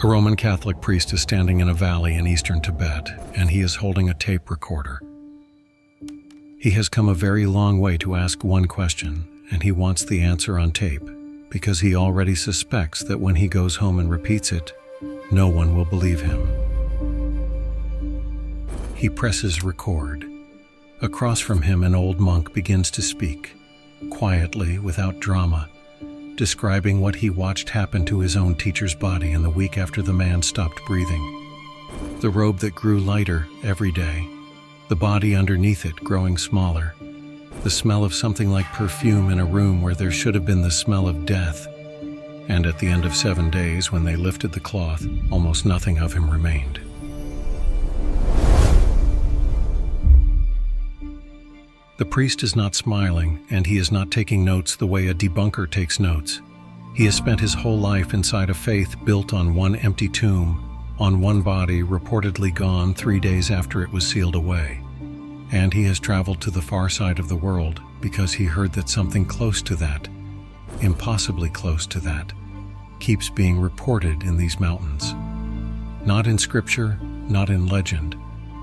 A Roman Catholic priest is standing in a valley in eastern Tibet, and he is holding a tape recorder. He has come a very long way to ask one question, and he wants the answer on tape, because he already suspects that when he goes home and repeats it, no one will believe him. He presses record. Across from him, an old monk begins to speak, quietly, without drama, describing what he watched happen to his own teacher's body in the week after the man stopped breathing. The robe that grew lighter every day, the body underneath it growing smaller, the smell of something like perfume in a room where there should have been the smell of death, and at the end of 7 days, when they lifted the cloth, almost nothing of him remained. The priest is not smiling, and he is not taking notes the way a debunker takes notes. He has spent his whole life inside a faith built on one empty tomb, on one body reportedly gone 3 days after it was sealed away. And he has traveled to the far side of the world because he heard that something close to that, impossibly close to that, keeps being reported in these mountains. Not in scripture, not in legend,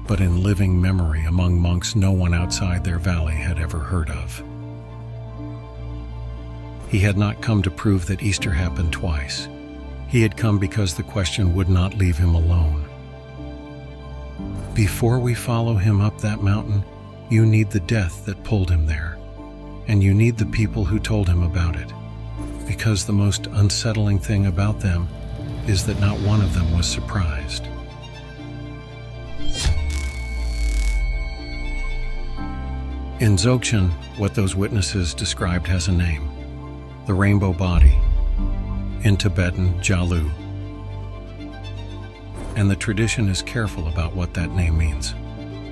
but in living memory among monks no one outside their valley had ever heard of. He had not come to prove that Easter happened twice. He had come because the question would not leave him alone. Before we follow him up that mountain, you need the death that pulled him there, and you need the people who told him about it, because the most unsettling thing about them is that not one of them was surprised. In Dzogchen, what those witnesses described has a name: the rainbow body. In Tibetan, Jalu. And the tradition is careful about what that name means.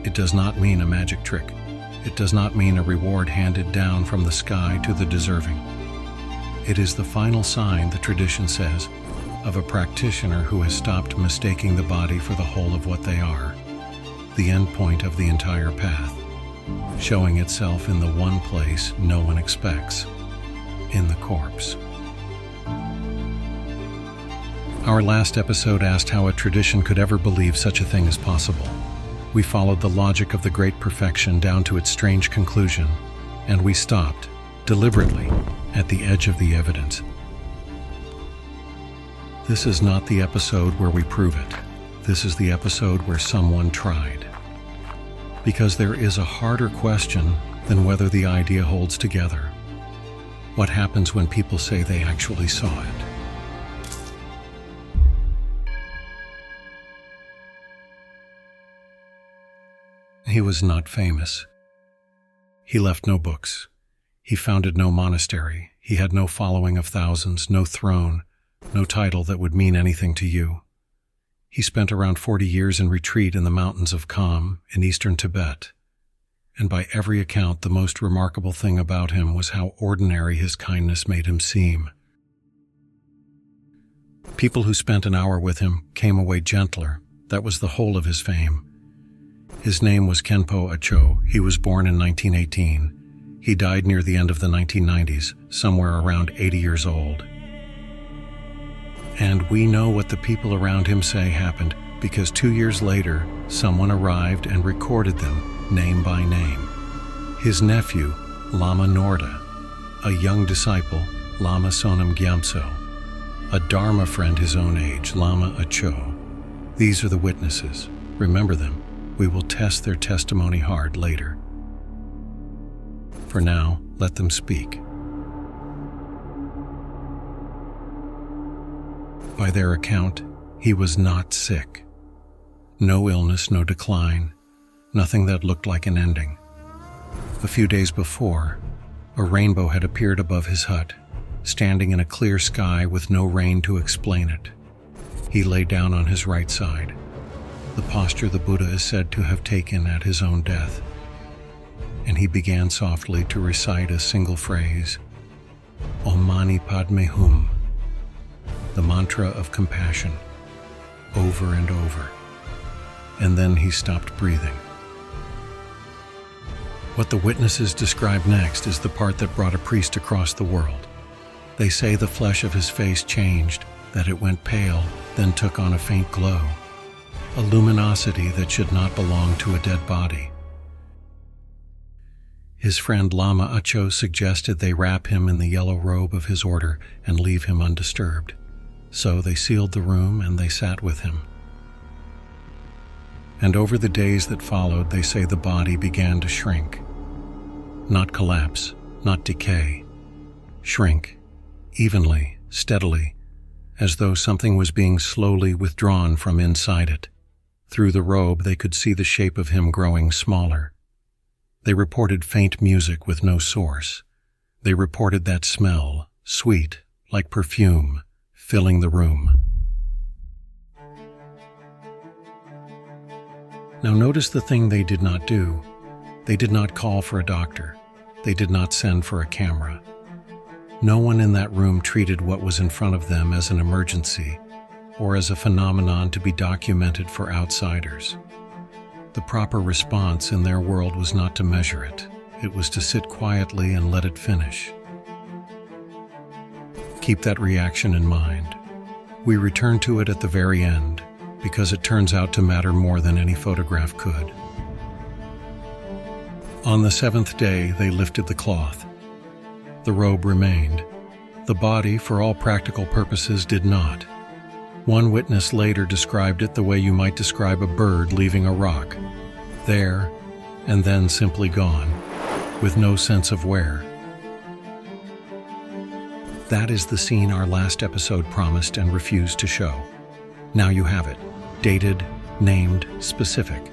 It does not mean a magic trick. It does not mean a reward handed down from the sky to the deserving. It is the final sign, the tradition says, of a practitioner who has stopped mistaking the body for the whole of what they are, the end point of the entire path, showing itself in the one place no one expects, in the corpse. Our last episode asked how a tradition could ever believe such a thing is possible. We followed the logic of the great perfection down to its strange conclusion, and we stopped, deliberately, at the edge of the evidence. This is not the episode where we prove it. This is the episode where someone tried. Because there is a harder question than whether the idea holds together. What happens when people say they actually saw it? He was not famous. He left no books. He founded no monastery. He had no following of thousands, no throne, no title that would mean anything to you. He spent around 40 years in retreat in the mountains of Kham in eastern Tibet. And by every account, the most remarkable thing about him was how ordinary his kindness made him seem. People who spent an hour with him came away gentler. That was the whole of his fame. His name was Khenpo A-chö. He was born in 1918. He died near the end of the 1990s, somewhere around 80 years old. And we know what the people around him say happened because 2 years later, someone arrived and recorded them, name by name. His nephew, Lama Norda, a young disciple, Lama Sonam Gyamtso, a Dharma friend his own age, Lama A-chö. These are the witnesses. Remember them. We will test their testimony hard later. For now, let them speak. By their account, he was not sick. No illness, no decline, nothing that looked like an ending. A few days before, a rainbow had appeared above his hut, standing in a clear sky with no rain to explain it. He lay down on his right side, the posture the Buddha is said to have taken at his own death. And he began softly to recite a single phrase, Om Mani Padme Hum, the mantra of compassion, over and over. And then he stopped breathing. What the witnesses describe next is the part that brought a priest across the world. They say the flesh of his face changed, that it went pale, then took on a faint glow, a luminosity that should not belong to a dead body. His friend Lama A-chö suggested they wrap him in the yellow robe of his order and leave him undisturbed. So they sealed the room and they sat with him. And over the days that followed, they say the body began to shrink. Not collapse, not decay. Shrink, evenly, steadily, as though something was being slowly withdrawn from inside it. Through the robe, they could see the shape of him growing smaller. They reported faint music with no source. They reported that smell, sweet, like perfume, filling the room. Now notice the thing they did not do. They did not call for a doctor. They did not send for a camera. No one in that room treated what was in front of them as an emergency or as a phenomenon to be documented for outsiders. The proper response in their world was not to measure it. It was to sit quietly and let it finish. Keep that reaction in mind. We return to it at the very end because it turns out to matter more than any photograph could. On the seventh day, they lifted the cloth. The robe remained. The body, for all practical purposes, did not. One witness later described it the way you might describe a bird leaving a rock. There, and then simply gone, with no sense of where. That is the scene our last episode promised and refused to show. Now you have it, dated, named, specific.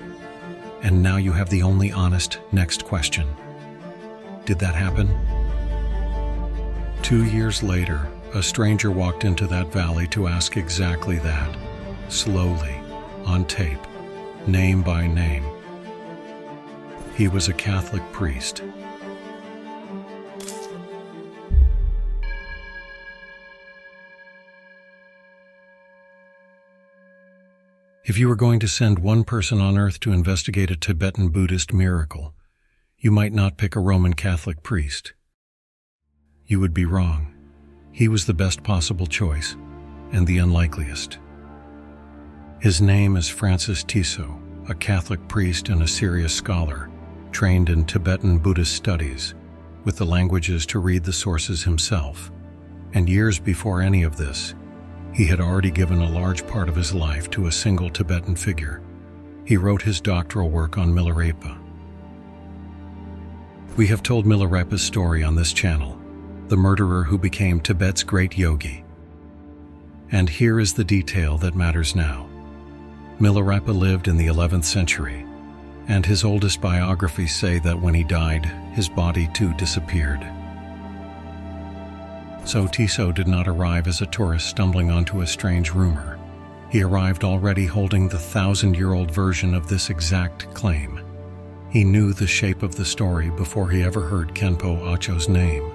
And now you have the only honest next question. Did that happen? 2 years later, a stranger walked into that valley to ask exactly that, slowly, on tape, name by name. He was a Catholic priest. If you were going to send one person on earth to investigate a Tibetan Buddhist miracle, you might not pick a Roman Catholic priest. You would be wrong. He was the best possible choice, and the unlikeliest. His name is Francis Tiso, a Catholic priest and a serious scholar, trained in Tibetan Buddhist studies, with the languages to read the sources himself. And years before any of this, he had already given a large part of his life to a single Tibetan figure. He wrote his doctoral work on Milarepa. We have told Milarepa's story on this channel, the murderer who became Tibet's great yogi. And here is the detail that matters now. Milarepa lived in the 11th century, and his oldest biographies say that when he died, his body too disappeared. So Tiso did not arrive as a tourist stumbling onto a strange rumor. He arrived already holding the 1,000-year-old version of this exact claim. He knew the shape of the story before he ever heard Khenpo A-chö's name.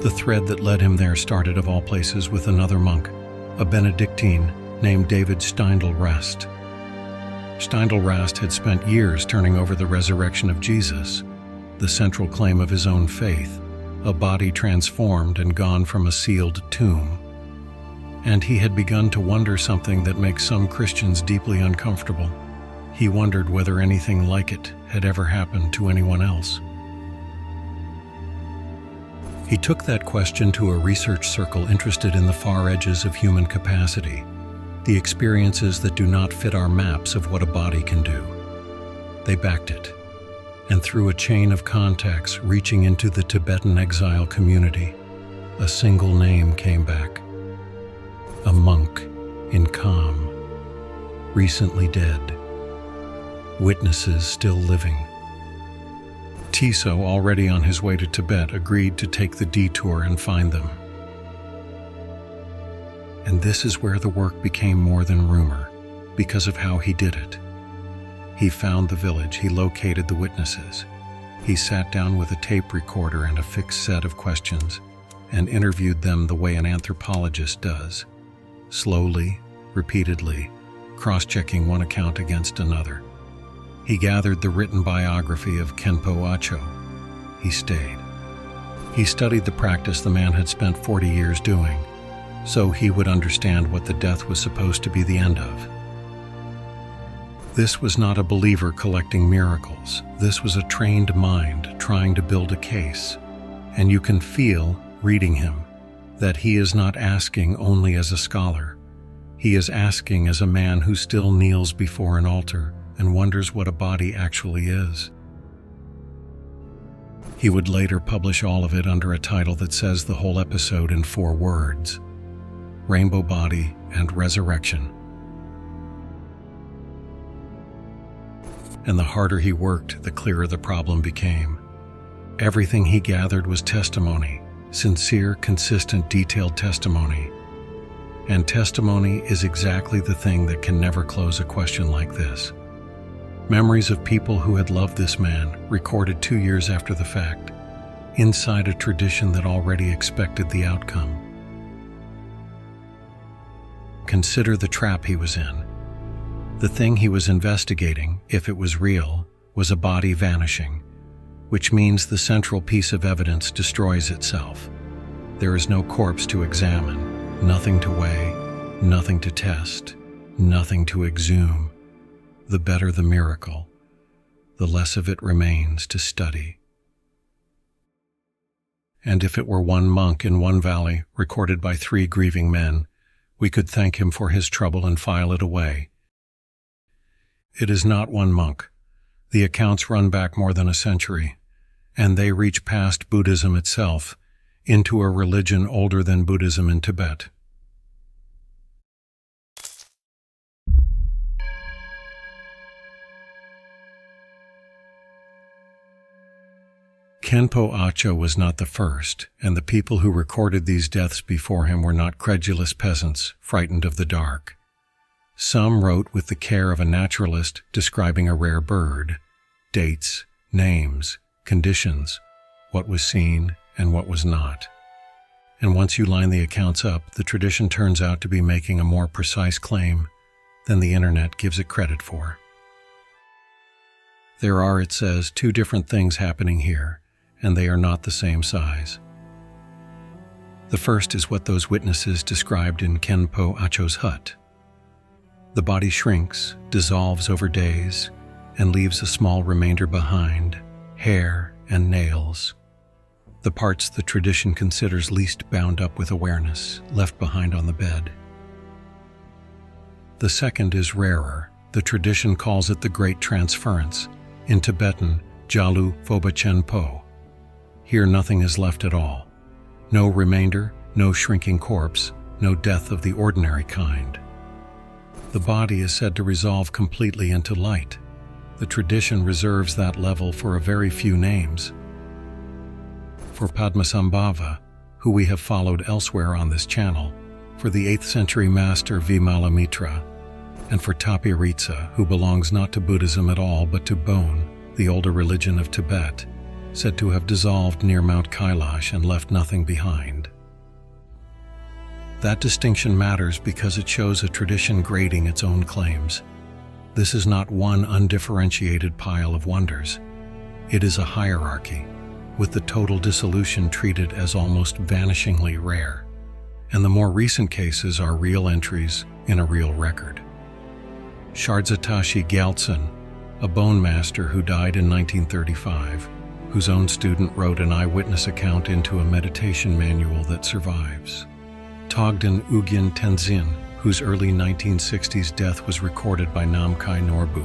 The thread that led him there started, of all places, with another monk, a Benedictine named David Steindl-Rast. Steindl-Rast had spent years turning over the resurrection of Jesus, the central claim of his own faith, a body transformed and gone from a sealed tomb. And he had begun to wonder something that makes some Christians deeply uncomfortable. He wondered whether anything like it had ever happened to anyone else. He took that question to a research circle interested in the far edges of human capacity, the experiences that do not fit our maps of what a body can do. They backed it, and through a chain of contacts reaching into the Tibetan exile community, a single name came back. A monk in Kham, recently dead. Witnesses still living. Tiso, already on his way to Tibet, agreed to take the detour and find them. And this is where the work became more than rumor, because of how he did it. He found the village, he located the witnesses. He sat down with a tape recorder and a fixed set of questions, and interviewed them the way an anthropologist does, slowly, repeatedly, cross-checking one account against another. He gathered the written biography of Khenpo A-chö. He stayed. He studied the practice the man had spent 40 years doing, so he would understand what the death was supposed to be the end of. This was not a believer collecting miracles. This was a trained mind trying to build a case. And you can feel, reading him, that he is not asking only as a scholar. He is asking as a man who still kneels before an altar and wonders what a body actually is. He would later publish all of it under a title that says the whole episode in 4 words: Rainbow Body and Resurrection. And the harder he worked, the clearer the problem became. Everything he gathered was testimony, sincere, consistent, detailed testimony. And testimony is exactly the thing that can never close a question like this. Memories of people who had loved this man, recorded 2 years after the fact, inside a tradition that already expected the outcome. Consider the trap he was in. The thing he was investigating, if it was real, was a body vanishing, which means the central piece of evidence destroys itself. There is no corpse to examine, nothing to weigh, nothing to test, nothing to exhume. The better the miracle, the less of it remains to study. And if it were one monk in one valley, recorded by 3 grieving men, we could thank him for his trouble and file it away. It is not one monk. The accounts run back more than a century, and they reach past Buddhism itself, into a religion older than Buddhism in Tibet. Khenpo A-chö was not the first, and the people who recorded these deaths before him were not credulous peasants frightened of the dark. Some wrote with the care of a naturalist describing a rare bird, dates, names, conditions, what was seen and what was not. And once you line the accounts up, the tradition turns out to be making a more precise claim than the internet gives it credit for. There are, it says, 2 different things happening here, and they are not the same size. The first is what those witnesses described in Khenpo A-chö's hut. The body shrinks, dissolves over days, and leaves a small remainder behind, hair and nails. The parts the tradition considers least bound up with awareness, left behind on the bed. The second is rarer. The tradition calls it the Great Transference, in Tibetan, Jalu Phoba Chenpo. Here nothing is left at all. No remainder, no shrinking corpse, no death of the ordinary kind. The body is said to resolve completely into light. The tradition reserves that level for a very few names. For Padmasambhava, who we have followed elsewhere on this channel, for the 8th century master Vimalamitra, and for Tapiritsa, who belongs not to Buddhism at all but to Bon, the older religion of Tibet, said to have dissolved near Mount Kailash and left nothing behind. That distinction matters because it shows a tradition grading its own claims. This is not one undifferentiated pile of wonders. It is a hierarchy, with the total dissolution treated as almost vanishingly rare. And the more recent cases are real entries in a real record. Shardzotashi Gyaltsen, a bone master who died in 1935, whose own student wrote an eyewitness account into a meditation manual that survives. Togden Ugyen Tenzin, whose early 1960s death was recorded by Namkhai Norbu,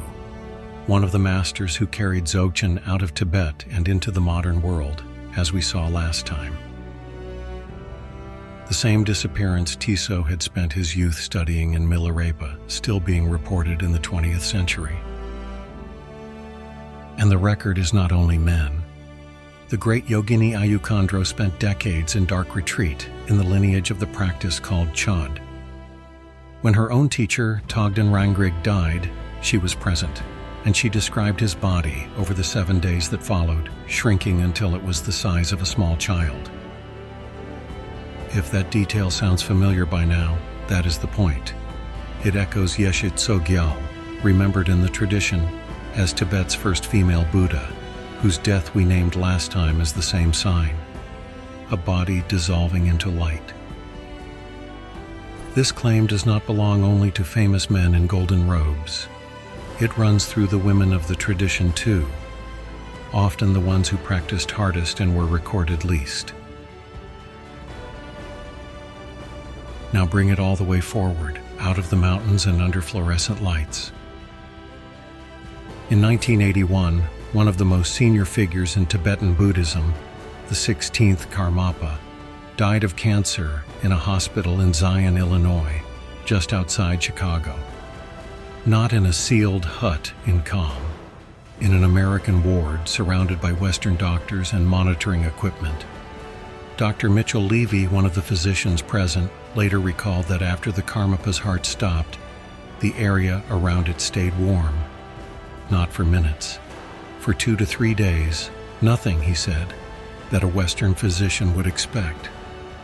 one of the masters who carried Dzogchen out of Tibet and into the modern world, as we saw last time. The same disappearance Tiso had spent his youth studying in Milarepa, still being reported in the 20th century. And the record is not only men. The great yogini Ayukandro spent decades in dark retreat in the lineage of the practice called Chod. When her own teacher, Togden Rangrig, died, she was present, and she described his body over the 7 days that followed, shrinking until it was the size of a small child. If that detail sounds familiar by now, that is the point. It echoes Yeshe Tsogyal, remembered in the tradition as Tibet's first female Buddha, whose death we named last time as the same sign, a body dissolving into light. This claim does not belong only to famous men in golden robes. It runs through the women of the tradition too, often the ones who practiced hardest and were recorded least. Now bring it all the way forward, out of the mountains and under fluorescent lights. In 1981, one of the most senior figures in Tibetan Buddhism, the 16th Karmapa, died of cancer in a hospital in Zion, Illinois, just outside Chicago. Not in a sealed hut in calm, in an American ward surrounded by Western doctors and monitoring equipment. Dr. Mitchell Levy, one of the physicians present, later recalled that after the Karmapa's heart stopped, the area around it stayed warm. Not for minutes. For 2 to 3 days. Nothing, he said, that a Western physician would expect.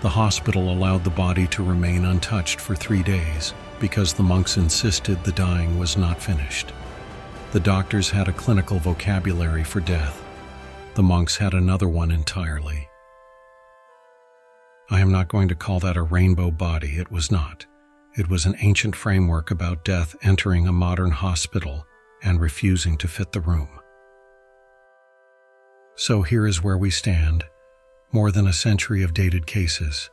The hospital allowed the body to remain untouched for 3 days because the monks insisted the dying was not finished. The doctors had a clinical vocabulary for death. The monks had another one entirely. I am not going to call that a rainbow body. It was not. It was an ancient framework about death entering a modern hospital and refusing to fit the room. So here is where we stand. More than a century of dated cases.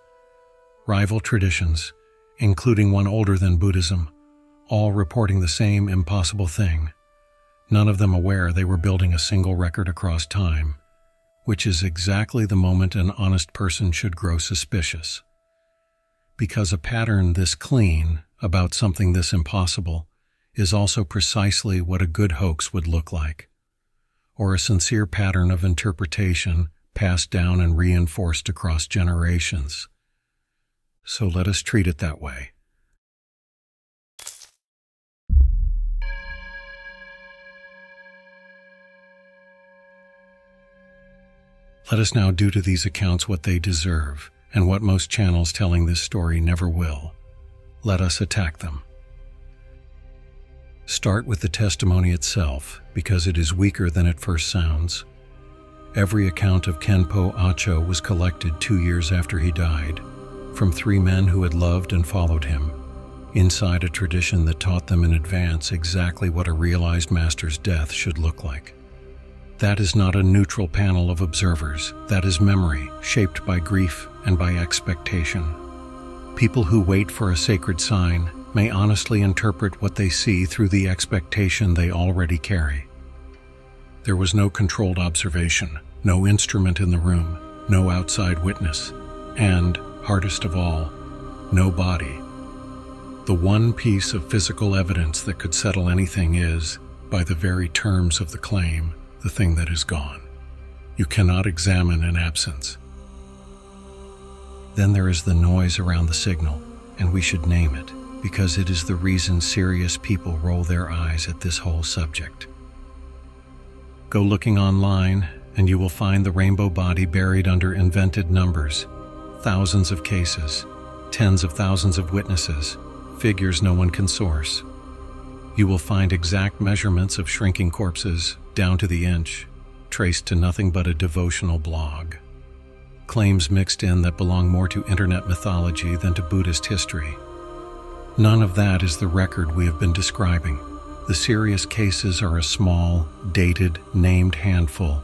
Rival traditions, including one older than Buddhism, all reporting the same impossible thing. None of them aware they were building a single record across time, which is exactly the moment an honest person should grow suspicious. Because a pattern this clean about something this impossible is also precisely what a good hoax would look like, or a sincere pattern of interpretation passed down and reinforced across generations. So let us treat it that way. Let us now do to these accounts what they deserve, and what most channels telling this story never will. Let us attack them. Start with the testimony itself, because it is weaker than it first sounds. Every account of Khenpo A-chö was collected 2 years after he died, from 3 men who had loved and followed him, inside a tradition that taught them in advance exactly what a realized master's death should look like. That is not a neutral panel of observers. That is memory, shaped by grief and by expectation. People who wait for a sacred sign may honestly interpret what they see through the expectation they already carry. There was no controlled observation, no instrument in the room, no outside witness, and, hardest of all, no body. The one piece of physical evidence that could settle anything is, by the very terms of the claim, the thing that is gone. You cannot examine an absence. Then there is the noise around the signal, and we should name it, because it is the reason serious people roll their eyes at this whole subject. Go looking online, and you will find the rainbow body buried under invented numbers, thousands of cases, tens of thousands of witnesses, figures no one can source. You will find exact measurements of shrinking corpses, down to the inch, traced to nothing but a devotional blog. Claims mixed in that belong more to internet mythology than to Buddhist history. None of that is the record we have been describing. The serious cases are a small, dated, named handful,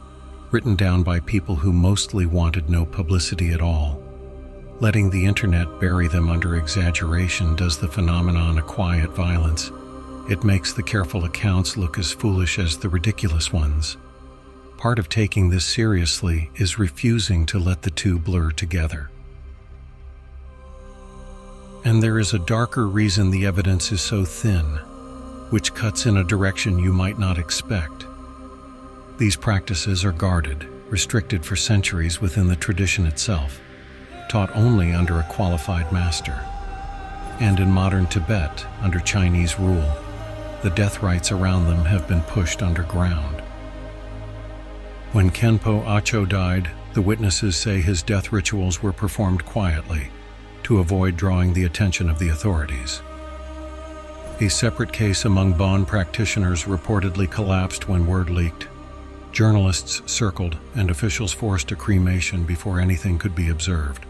written down by people who mostly wanted no publicity at all. Letting the internet bury them under exaggeration does the phenomenon a quiet violence. It makes the careful accounts look as foolish as the ridiculous ones. Part of taking this seriously is refusing to let the two blur together. And there is a darker reason the evidence is so thin, which cuts in a direction you might not expect. These practices are guarded, restricted for centuries within the tradition itself, taught only under a qualified master. And in modern Tibet, under Chinese rule, the death rites around them have been pushed underground. When Khenpo A-chö died, the witnesses say his death rituals were performed quietly, to avoid drawing the attention of the authorities. A separate case among Bon practitioners reportedly collapsed when word leaked. Journalists circled and officials forced a cremation before anything could be observed.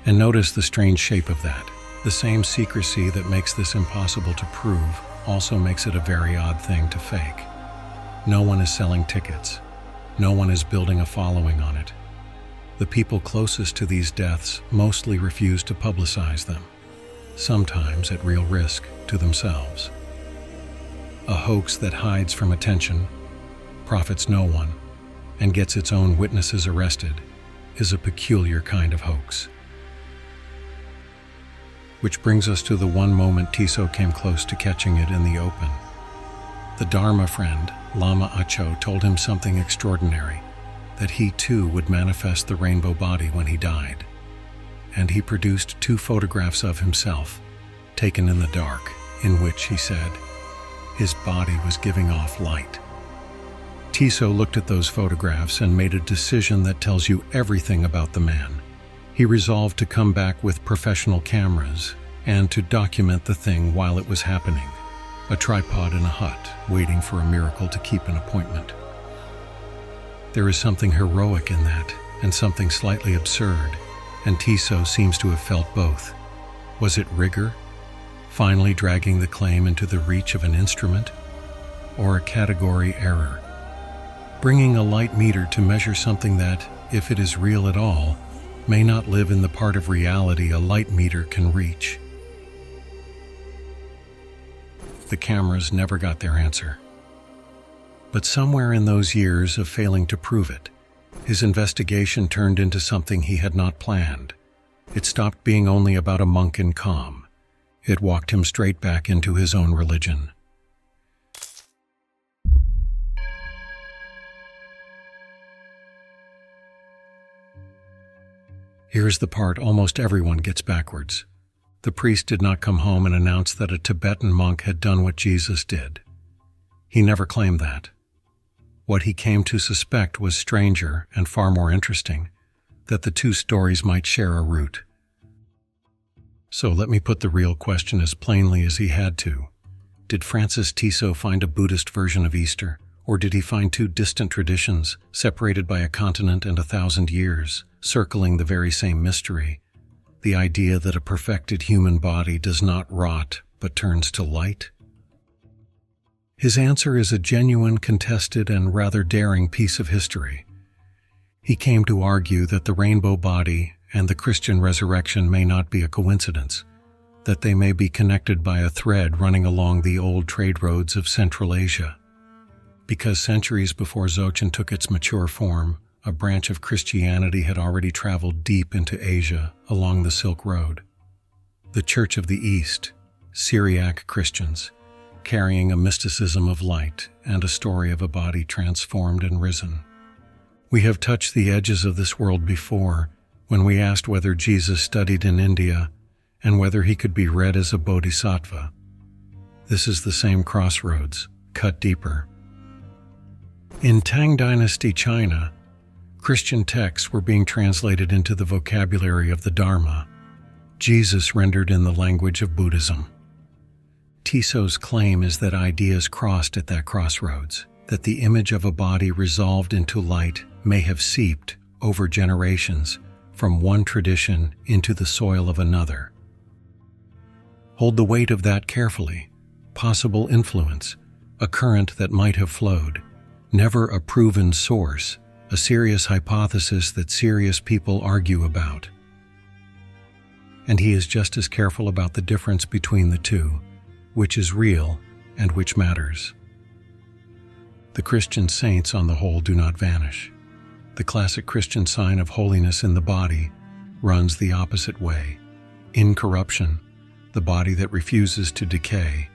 And notice the strange shape of that. The same secrecy that makes this impossible to prove also makes it a very odd thing to fake. No one is selling tickets. No one is building a following on it. The people closest to these deaths mostly refuse to publicize them, sometimes at real risk to themselves. A hoax that hides from attention, profits no one, and gets its own witnesses arrested is a peculiar kind of hoax. Which brings us to the one moment Tiso came close to catching it in the open. The Dharma friend, Lama A-chö, told him something extraordinary, that he too would manifest the rainbow body when he died. And he produced 2 photographs of himself, taken in the dark, in which, he said, his body was giving off light. Tiso looked at those photographs and made a decision that tells you everything about the man. He resolved to come back with professional cameras and to document the thing while it was happening, a tripod in a hut, waiting for a miracle to keep an appointment. There is something heroic in that, and something slightly absurd, and Tiso seems to have felt both. Was it rigor, finally dragging the claim into the reach of an instrument, or a category error, bringing a light meter to measure something that, if it is real at all, may not live in the part of reality a light meter can reach? The cameras never got their answer. But somewhere in those years of failing to prove it, his investigation turned into something he had not planned. It stopped being only about a monk in calm. It walked him straight back into his own religion. Here's the part almost everyone gets backwards. The priest did not come home and announce that a Tibetan monk had done what Jesus did. He never claimed that. What he came to suspect was stranger and far more interesting, that the 2 stories might share a root. So let me put the real question as plainly as he had to. Did Francis Tiso find a Buddhist version of Easter, or did he find 2 distant traditions, separated by a continent and 1,000 years, circling the very same mystery, the idea that a perfected human body does not rot but turns to light? His answer is a genuine, contested, and rather daring piece of history. He came to argue that the rainbow body and the Christian resurrection may not be a coincidence, that they may be connected by a thread running along the old trade roads of Central Asia. Because centuries before Dzogchen took its mature form, a branch of Christianity had already traveled deep into Asia along the Silk Road. The Church of the East, Syriac Christians, carrying a mysticism of light and a story of a body transformed and risen. We have touched the edges of this world before when we asked whether Jesus studied in India and whether he could be read as a bodhisattva. This is the same crossroads, cut deeper. In Tang Dynasty China, Christian texts were being translated into the vocabulary of the Dharma, Jesus rendered in the language of Buddhism. Tiso's claim is that ideas crossed at that crossroads, that the image of a body resolved into light may have seeped over generations from one tradition into the soil of another. Hold the weight of that carefully. Possible influence, a current that might have flowed, never a proven source, a serious hypothesis that serious people argue about. And he is just as careful about the difference between the 2, which is real and which matters. The Christian saints, on the whole, do not vanish. The classic Christian sign of holiness in the body runs the opposite way. Incorruption, the body that refuses to decay,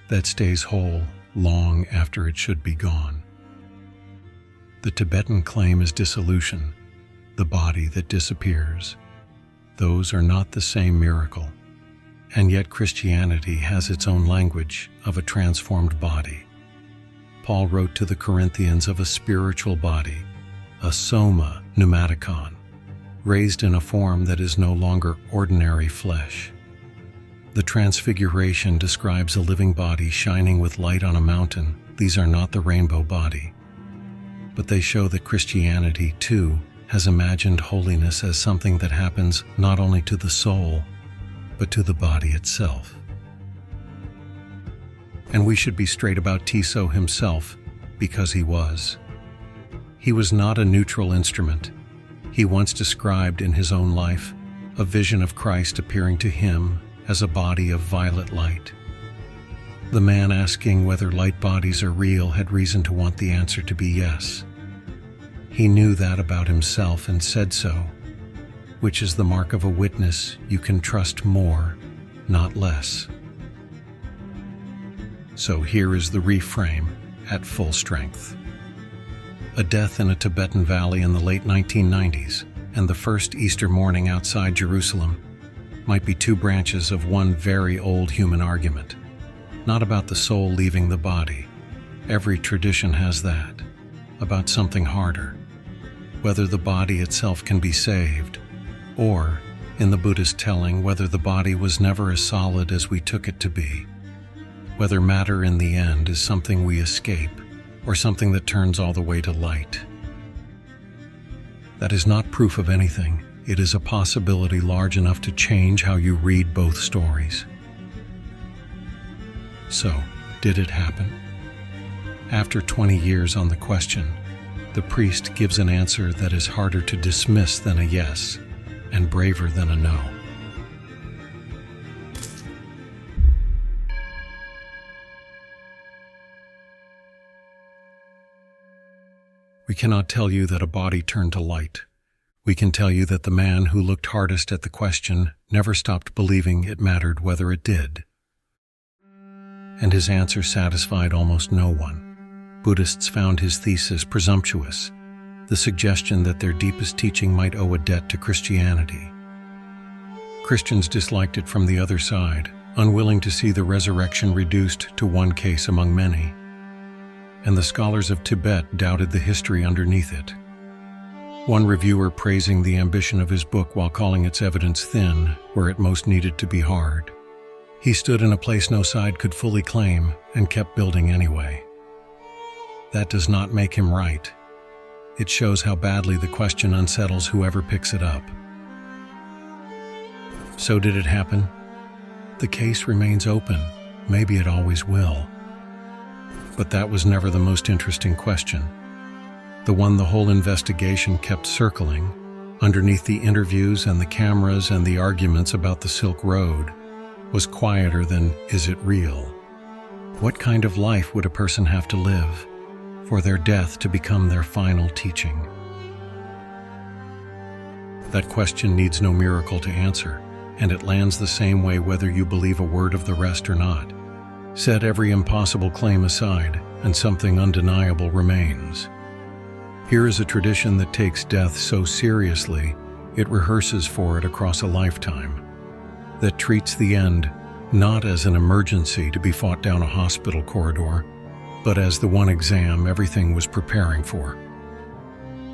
that stays whole long after it should be gone. The Tibetan claim is dissolution, the body that disappears. Those are not the same miracle. And yet Christianity has its own language of a transformed body. Paul wrote to the Corinthians of a spiritual body, a soma pneumatikon, raised in a form that is no longer ordinary flesh. The Transfiguration describes a living body shining with light on a mountain. These are not the rainbow body. But they show that Christianity, too, has imagined holiness as something that happens not only to the soul, but to the body itself. And we should be straight about Tiso himself, because he was. He was not a neutral instrument. He once described in his own life a vision of Christ appearing to him as a body of violet light. The man asking whether light bodies are real had reason to want the answer to be yes. He knew that about himself and said so, which is the mark of a witness you can trust more, not less. So here is the reframe at full strength. A death in a Tibetan valley in the late 1990s and the first Easter morning outside Jerusalem might be two branches of one very old human argument, not about the soul leaving the body. Every tradition has that, about something harder, whether the body itself can be saved, or, in the Buddhist telling, whether the body was never as solid as we took it to be, whether matter in the end is something we escape or something that turns all the way to light. That is not proof of anything. It is a possibility large enough to change how you read both stories. So, did it happen? After 20 years on the question, the priest gives an answer that is harder to dismiss than a yes, and braver than a no. We cannot tell you that a body turned to light. We can tell you that the man who looked hardest at the question never stopped believing it mattered whether it did. And his answer satisfied almost no one. Buddhists found his thesis presumptuous, the suggestion that their deepest teaching might owe a debt to Christianity. Christians disliked it from the other side, unwilling to see the resurrection reduced to one case among many. And the scholars of Tibet doubted the history underneath it. One reviewer praising the ambition of his book while calling its evidence thin, where it most needed to be hard. He stood in a place no side could fully claim and kept building anyway. That does not make him right. It shows how badly the question unsettles whoever picks it up. So did it happen? The case remains open. Maybe it always will. But that was never the most interesting question. The one the whole investigation kept circling, underneath the interviews and the cameras and the arguments about the Silk Road, was quieter than, is it real? What kind of life would a person have to live for their death to become their final teaching? That question needs no miracle to answer, and it lands the same way whether you believe a word of the rest or not. Set every impossible claim aside, and something undeniable remains. Here is a tradition that takes death so seriously, it rehearses for it across a lifetime, that treats the end not as an emergency to be fought down a hospital corridor, but as the one exam everything was preparing for.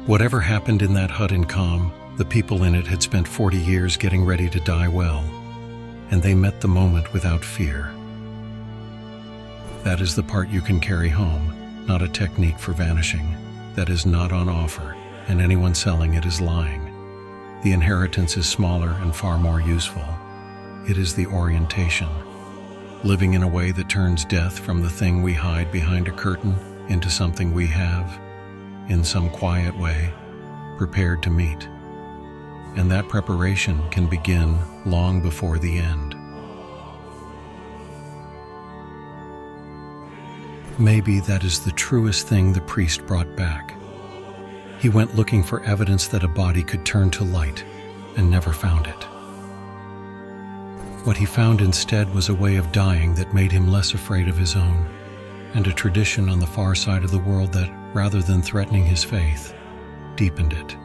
Whatever happened in that hut in Kham, the people in it had spent 40 years getting ready to die well, and they met the moment without fear. That is the part you can carry home, not a technique for vanishing. That is not on offer, and anyone selling it is lying. The inheritance is smaller and far more useful. It is the orientation, living in a way that turns death from the thing we hide behind a curtain into something we have, in some quiet way, prepared to meet. And that preparation can begin long before the end. Maybe that is the truest thing the priest brought back. He went looking for evidence that a body could turn to light, and never found it. What he found instead was a way of dying that made him less afraid of his own, and a tradition on the far side of the world that, rather than threatening his faith, deepened it.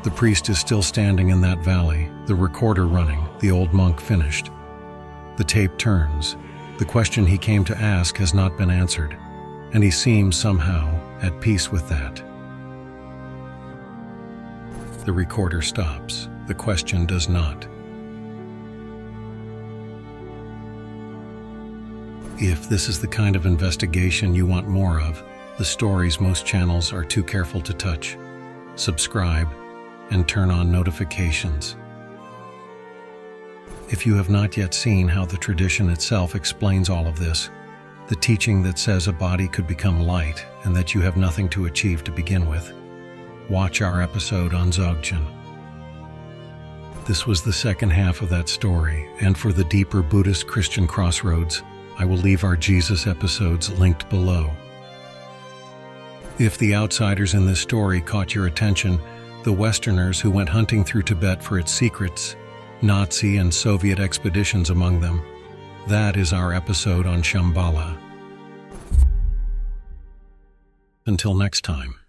The priest is still standing in that valley, the recorder running, the old monk finished. The tape turns. The question he came to ask has not been answered, and he seems somehow at peace with that. The recorder stops. The question does not. If this is the kind of investigation you want more of, the the stories most channels are too careful to touch. Subscribe and turn on notifications. If you have not yet seen how the tradition itself explains all of this, the teaching that says a body could become light and that you have nothing to achieve to begin with, watch our episode on Dzogchen. This was the second half of that story, and for the deeper Buddhist Christian crossroads, I will leave our Jesus episodes linked below. If the outsiders in this story caught your attention, the Westerners who went hunting through Tibet for its secrets, Nazi and Soviet expeditions among them, that is our episode on Shambhala. Until next time.